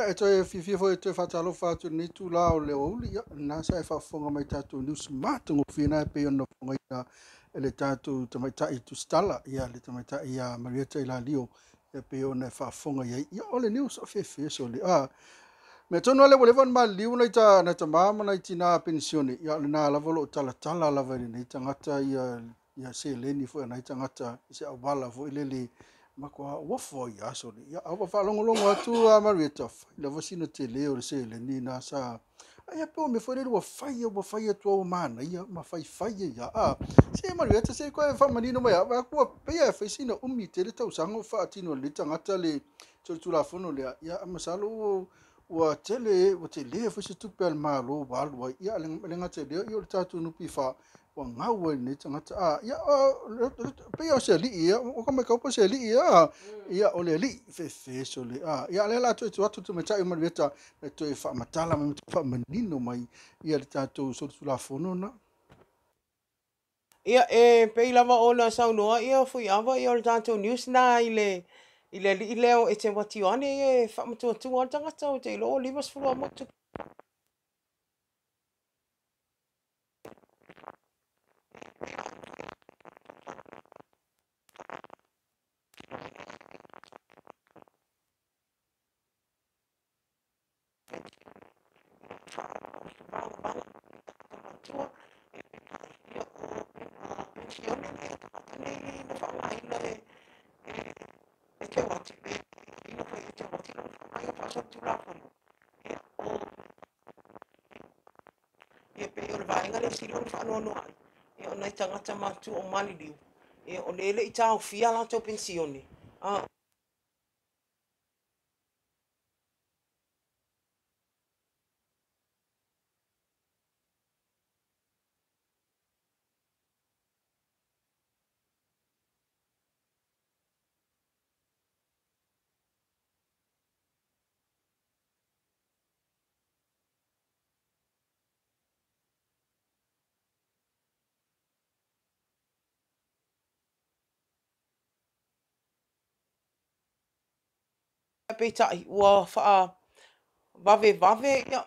E toi fifi foi toi fatalo fatu ni tu la o le o ya na sa fa fonga mai tatu ni smart ngo fina pe ono fonga ya le tatu te mai tai tu stala ya le te mai tai ya marieta ila lio e pe ona fa fonga ya ole ni so fe so le me tono le vole van ma liu na ta mama na tina pensione ya na la volo tala la va ni tangata ya se le ni fo na tangata se awala fo ile makwa wofo ya so ya ava fa longo atu a marieta le vosino te le o se le ni na sa ai pe me foi le wo fai tu mana ya ma fai ya se marieta se ko fa manino ma ya va ko pe ya fa sino te le tau sango fa tino le tangata le tu la fono le ya masalo wa tele fa se tu pel malo wa ya le ngata le yo tatu no pi fa wa ngau ni tangata ya pe yo se li ya o ka me ka po se li ya ya o le li fe so le ya le la tu tu me tai marieta le tu fa matala me fa manino mai ia le tatu so tu la fono na Ia e pei lava ona saunoa ia fui ava ia o le tātou news na i le li leo e te wati ane e whaamatua tangata o te ilo o limas furua motu. E te wati pe, ino fai e te wati lo whamaia whasa tulakono. E pe o le vaenga le silo le whanono ai. E o nei tangata matu o mani liu. E o lele i tāu fia la tau pensione. Pe tai, ua wha vave ia.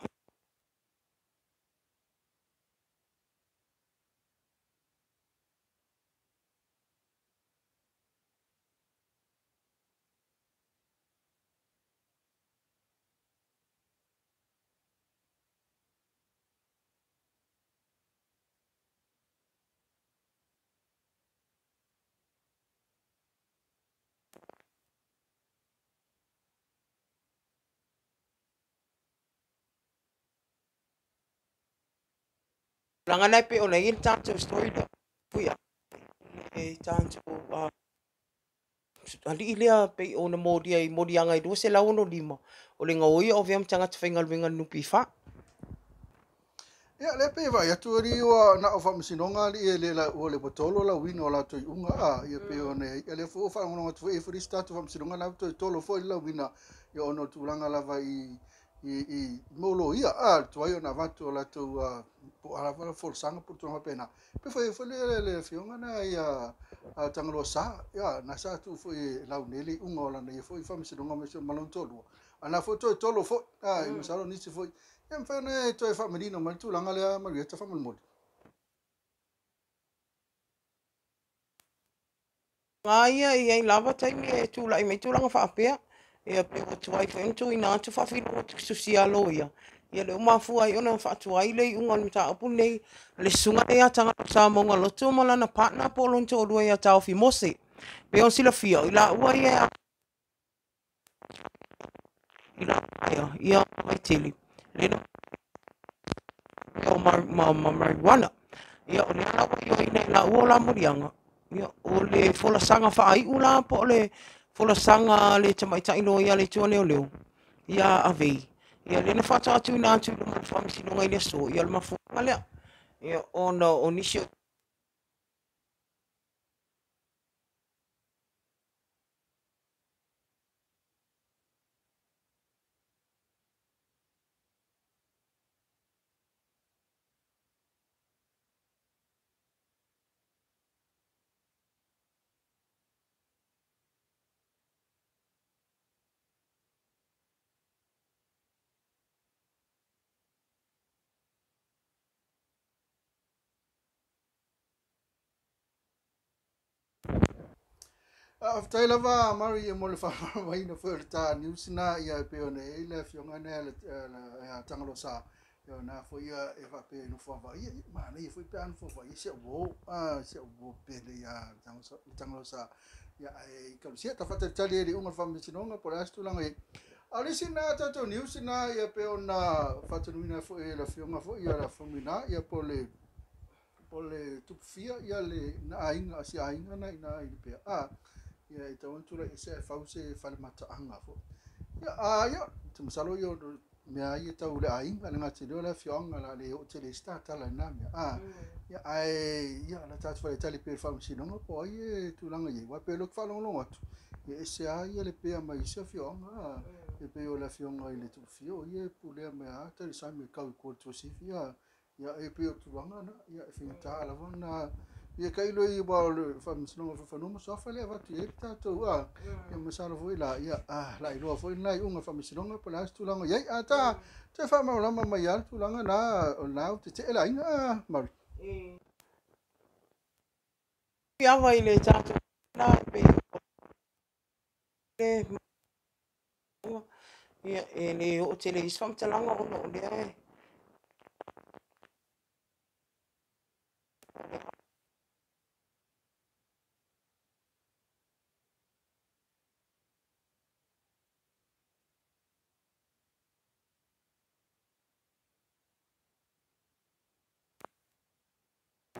Langa nai pe o nei in tātou story da. Fuia. E tātou ali ilea pe ona modia i modianga i dua se lau no lima. O le ngaoia o veam tangata whaingal wenga nupi wha. ya le pe vai atu ri o na o fa msinonga li le la o le potolo la wino la tu unga ia pe one ia le fo fa ngono tu e fri start fa msinonga la tu tolo fo la wina ia ono tu langa la vai i molo ia tu ai ona vatu la tu po ala fa for sanga por tu pena pe foi le fionga na ia tangalo sa ia na sa tu foi la uneli unga la na foi fa msinonga me malon tolo ana fo to tolo fo i masalo ni se foi em fa ne to fa medino mal tu langa le ma rieta fa mal Ngaia i ai lava taimi e tūla i mei tūlanga wha apea. E a pe o tuai wha entu i nā tu wha whino o tu susialo ia. Ia le umafu ai ona wha tuai lei unga ni ta apu nei. Le sunga e a tanga sa monga loto malana partner polo nto o dua ia tau fi mose. Pe on sila fia. I la ua ia. I la ia mai tili. Lena o marijuana. Ia o le ala wa i nei la ua la murianga. Ia o le fola sanga wha ai ula po le fola sanga le tamaitai no ia le tua leo leo. Ia avei. Ia lena whata atu ina atu le mo whamisi no ngai le so. Ia le mafunga lea. Ia ona o nisi o After lava mari mo le fa mai na fo ta news na ia pe ona ile fionga na le tangalo sa yo na fo ia e fa pe no fo va ia ma na fo pe an fo va ia se wo se wo pe le ia tangalo sa ia ai ka sia ta fa te tali ri unga fa mi sinonga por astu langa e ali sina ta to news na ia pe ona fa tu mina fo e la fionga fo ia la fo mina ia po le tu fia ia le na ainga si ainga na ina i pe ia i tau tura i se fau se whale mata anga fo. Ia, te masalo i o mea i tau le ainga le ngati leo le fionga la le o te le sta tala na mea. Ia, la tatu whale tali pe whau sinonga po ai e tūlanga i wa pe luk whalongo atu. Ia e se ai le pe mai se fionga, e pe o le fionga i le tu fio, ia e pulea mea tali sai me kau i kua tu sifi, ia e pe o tūlanga na, ia e whingata ala wana, ia kai loi wa le famsino fa no so fa le va ti ta to ia masalo foi la ia la i lo foi nai unga famsino po la stu langa ia ta te fa ma la ma ia tu langa na te la inga ma Ia vai le tātou nā pe le ia e le o te le isfam te langa o no le ai.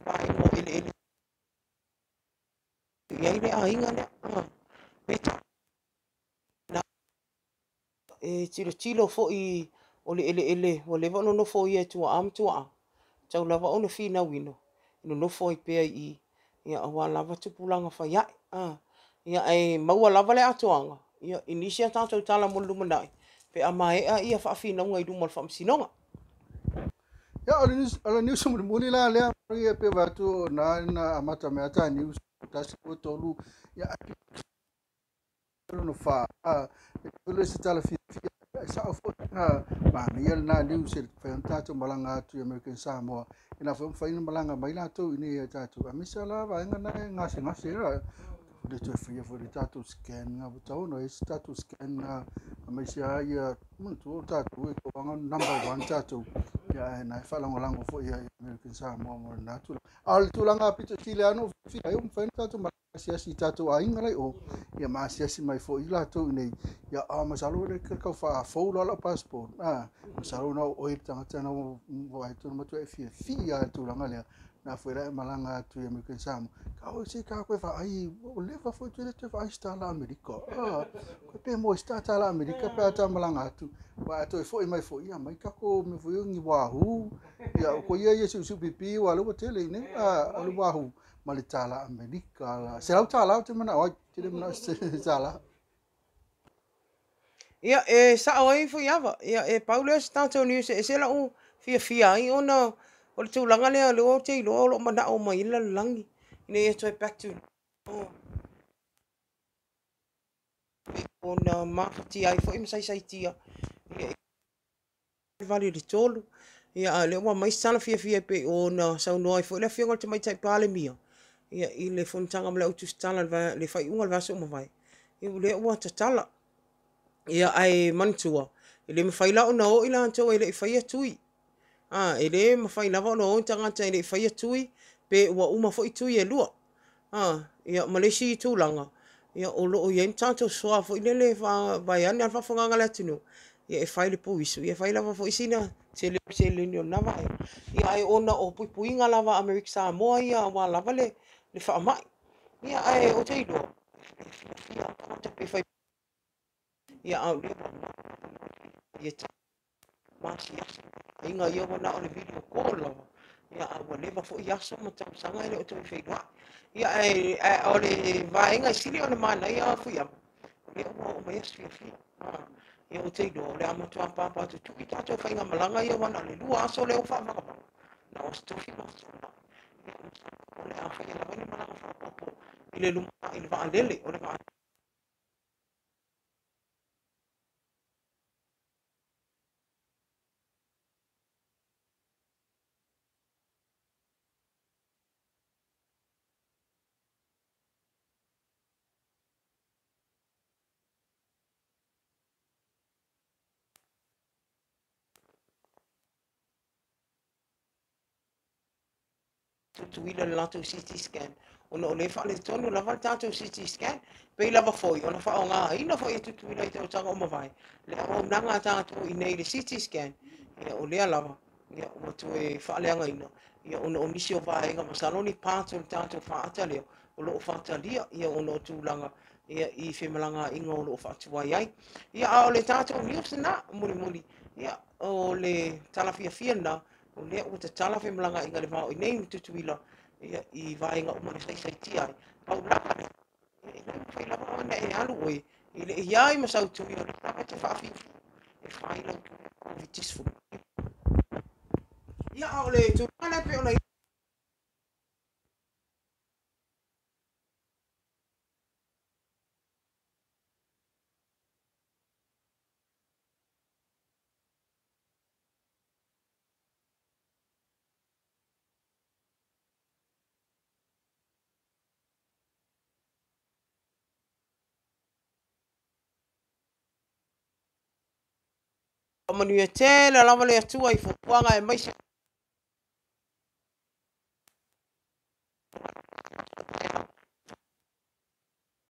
Vai mo ele ia ile a inga le. Me ta na e tilo fo i o le ele o le vono no fo ia tua am tua. Tau lava ona fina wino. Ino no fo i pe i ia awa lava tupulanga fa ia. Ia ai maua lava le atuanga. Ia inisia tātou tala mo lumanai. Pe a mai a ia fa fina ngai du mal fam sinonga. ia ala news mo mo la le ia pe va tu na amata me ata news ta ko tolu ia no fa le se tala fi sa fo ma ia na news se fa ta malanga tu American Samoa ina fa ina malanga mai la tu ni ta tu a misala va nga na ngasi ra de tu fia for de tatu scan nga butau no is tatu scan nga mai sia ia mun tu tatu ko banga number 1 tatu ya na fala ngolango fo ia American Samoa mo na tu al tu langa pito chiliano fi ai fa tatu ma sia si tatu ai nga lai o ia ma sia si mai fo ila tu nei ya a masalo le ka fa fo la passport masalo no o i tanga tana mo ai tu ma tu fi ya tu langa le na fuera malanga tu American Samoa ka o si ka ko fa ai o le fa fo tu le te fa sta la America ko pe mo sta ta la America pe ta malanga tu wa to fo mai fo ia mai ka ko me fo ngi wa hu ya ko ia ia su pipi wa lo te le ne lu wa hu ma le ta la America la se la ta la te mana o te le mana ta la Ia e sa o i fu iava. Ia e Paulo se tātou ni se la u fia ai ona o le tūlanga lea le o te ilo lo mana o mai la langi. Ine e toi back to ona mafati ai fo i masai tia. Ia e vali le tolu. Ia le wa mai sana fia pe ona sau no ai fo le fia ngol te mai tai pale mia. Ia i le fontanga mle utu stala le fai unga le vaso mo vai. Ia le wa tatala. Ia ai mantua. Ile me fai la ona o ila anto ile fai tui. Ele ma fai lava no tanga tai le fai tui pe wa uma foi tui e lua. Ia Malaysia tu langa. Ia o lo ia tanto soa foi le vai ana fa fonga ngala tinu. Ia e fai le puisu, ia fai lava foi sina se le no na vai. Ia ai ona o pui lava America Samoa ia wa lava le fa mai. Ia ai o te ilo. Ia ta pe fai ia au le. Ia masi inga ia wana o le video call lava ia awa leva fo ia so ma tau sanga ele o te whaiwa ia o le vaenga sili o le mana ia fu ia le o mai asi fi ia o te do le amatu apa tu i tato whainga malanga ia wana le lua aso le o wha maka na o stofi ma so na o le a whainga la wani malanga wha popo i le luma i le vaa lele o le vaa tutuila le latou CT scan. Ona o le whaale tonu lava le tātou CT scan, pei lava foi, ona wha o ngā ina foi e tutuila i tau tanga o mawai. Le o nanga tātou i nei le CT scan, ia o lea lava, ia o tu e whaale anga ina, ia ona o nisi o vaenga masaloni pātou le tātou whaata leo, o loo whaata lia, ia ona o tūlanga, ia i whemalanga inga o loo whaatuai ai. Ia a o le tātou news na, muri, ia o le talafia fia na, o lea o te tala whemalanga inga le vao i nei mi tutuila, ia i vaenga o mani sai tia ai. Pau laka ne, i nei mwhai lava o ne e alu oe, i le iai masau tui o le lava te whaafi, e whai lau o vitisfu. Ia a o le tūkana pe o nei, o manu e tēle lava le atua i fupuanga e maise